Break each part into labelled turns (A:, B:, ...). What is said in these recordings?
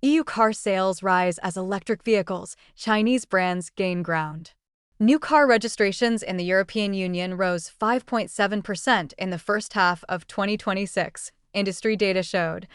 A: EU car sales rise as electric vehicles, Chinese brands gain ground. New car registrations in the European Union rose 5.7% in the first half of 2026, industry data showed,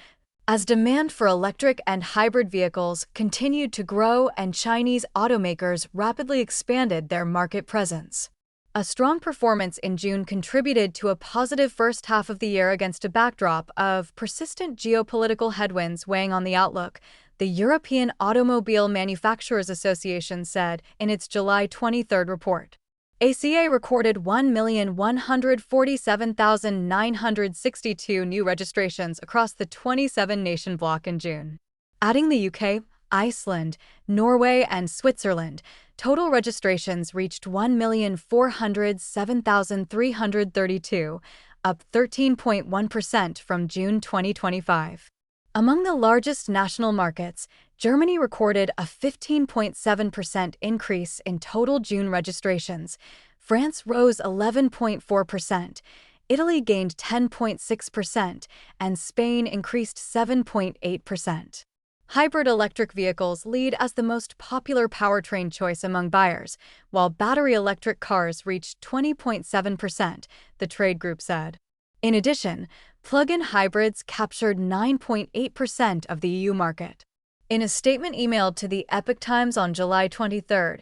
A: as demand for electric and hybrid vehicles continued to grow and Chinese automakers rapidly expanded their market presence. A strong performance in June contributed to a positive first half of the year against a backdrop of persistent geopolitical headwinds weighing on the outlook, the European Automobile Manufacturers Association said in its July 23 report. ACA recorded 1,147,962 new registrations across the 27-nation bloc in June. Adding the UK, Iceland, Norway, and Switzerland, total registrations reached 1,407,332, up 13.1% from June 2025. Among the largest national markets, Germany recorded a 15.7% increase in total June registrations, France rose 11.4%, Italy gained 10.6%, and Spain increased 7.8%. Hybrid electric vehicles lead as the most popular powertrain choice among buyers, while battery electric cars reached 20.7%, the trade group said. In addition, plug-in hybrids captured 9.8% of the EU market. In a statement emailed to the Epoch Times on July 23,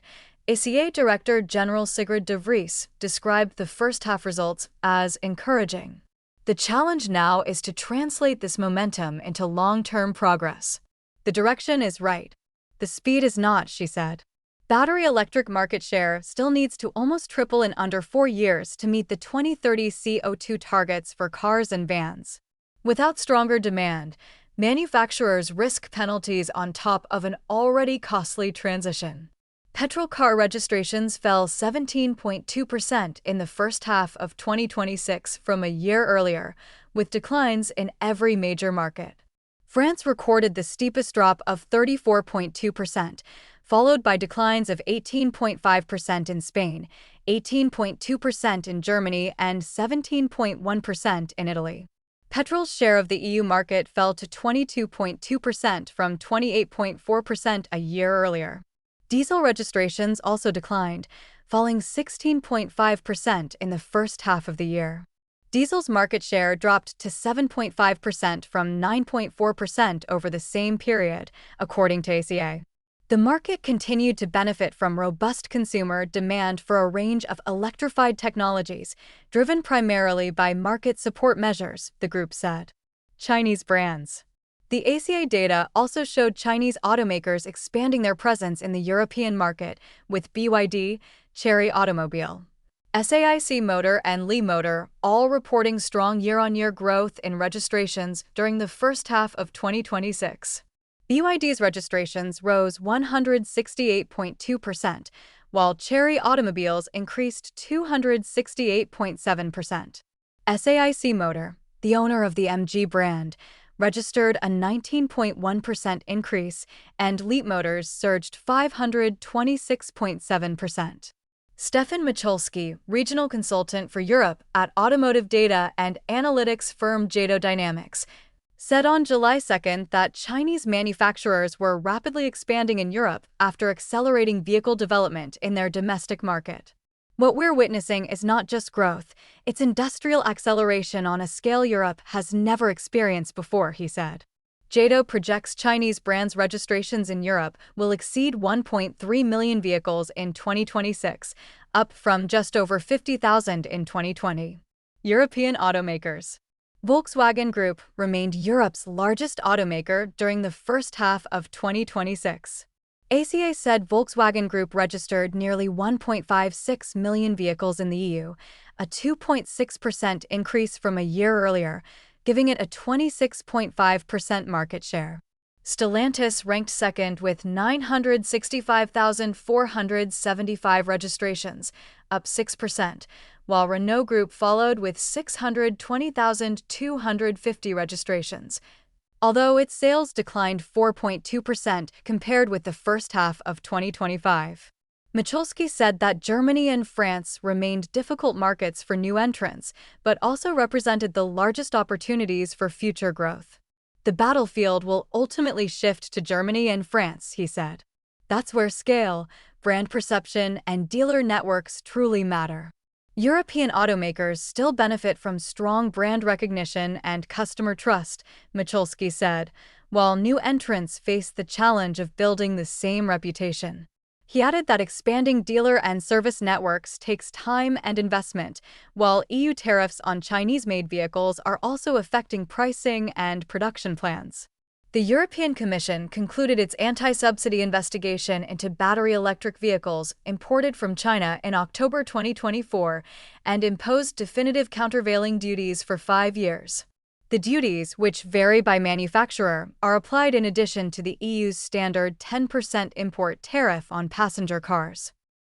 A: ACA Director General Sigrid de Vries described the first-half results as encouraging. The challenge now is to translate this momentum into long-term progress. The direction is right. The speed is not, she said. Battery electric market share still needs to almost triple in under 4 years to meet the 2030 CO2 targets for cars and vans. Without stronger demand, manufacturers risk penalties on top of an already costly transition. Petrol car registrations fell 17.2% in the first half of 2026 from a year earlier, with declines in every major market. France recorded the steepest drop of 34.2%, followed by declines of 18.5% in Spain, 18.2% in Germany, and 17.1% in Italy. Petrol's share of the EU market fell to 22.2% from 28.4% a year earlier. Diesel registrations also declined, falling 16.5% in the first half of the year. Diesel's market share dropped to 7.5% from 9.4% over the same period, according to ACA. The market continued to benefit from robust consumer demand for a range of electrified technologies, driven primarily by market support measures, the group said. Chinese brands. The ACA data also showed Chinese automakers expanding their presence in the European market, with BYD, Chery Automobile, SAIC Motor, and Li Motor all reporting strong year-on-year growth in registrations during the first half of 2026. BYD's registrations rose 168.2%, while Chery Automobiles increased 268.7%. SAIC Motor, the owner of the MG brand, registered a 19.1% increase, and Leap Motors surged 526.7%. Stefan Michalski, regional consultant for Europe at automotive data and analytics firm Jado Dynamics, said on July 2 that Chinese manufacturers were rapidly expanding in Europe after accelerating vehicle development in their domestic market. What we're witnessing is not just growth, it's industrial acceleration on a scale Europe has never experienced before, he said. Jado projects Chinese brands' registrations in Europe will exceed 1.3 million vehicles in 2026, up from just over 50,000 in 2020. European automakers. Volkswagen Group remained Europe's largest automaker during the first half of 2026. ACA said Volkswagen Group registered nearly 1.56 million vehicles in the EU, a 2.6% increase from a year earlier, giving it a 26.5% market share. Stellantis ranked second with 965,475 registrations, up 6%, while Renault Group followed with 620,250 registrations, although its sales declined 4.2% compared with the first half of 2025. Michalski said that Germany and France remained difficult markets for new entrants, but also represented the largest opportunities for future growth. The battlefield will ultimately shift to Germany and France, he said. That's where scale, brand perception, and dealer networks truly matter. European automakers still benefit from strong brand recognition and customer trust, Michalski said, while new entrants face the challenge of building the same reputation. He added that expanding dealer and service networks takes time and investment, while EU tariffs on Chinese-made vehicles are also affecting pricing and production plans. The European Commission concluded its anti-subsidy investigation into battery electric vehicles imported from China in October 2024 and imposed definitive countervailing duties for 5 years. The duties, which vary by manufacturer, are applied in addition to the EU's standard 10% import tariff on passenger cars.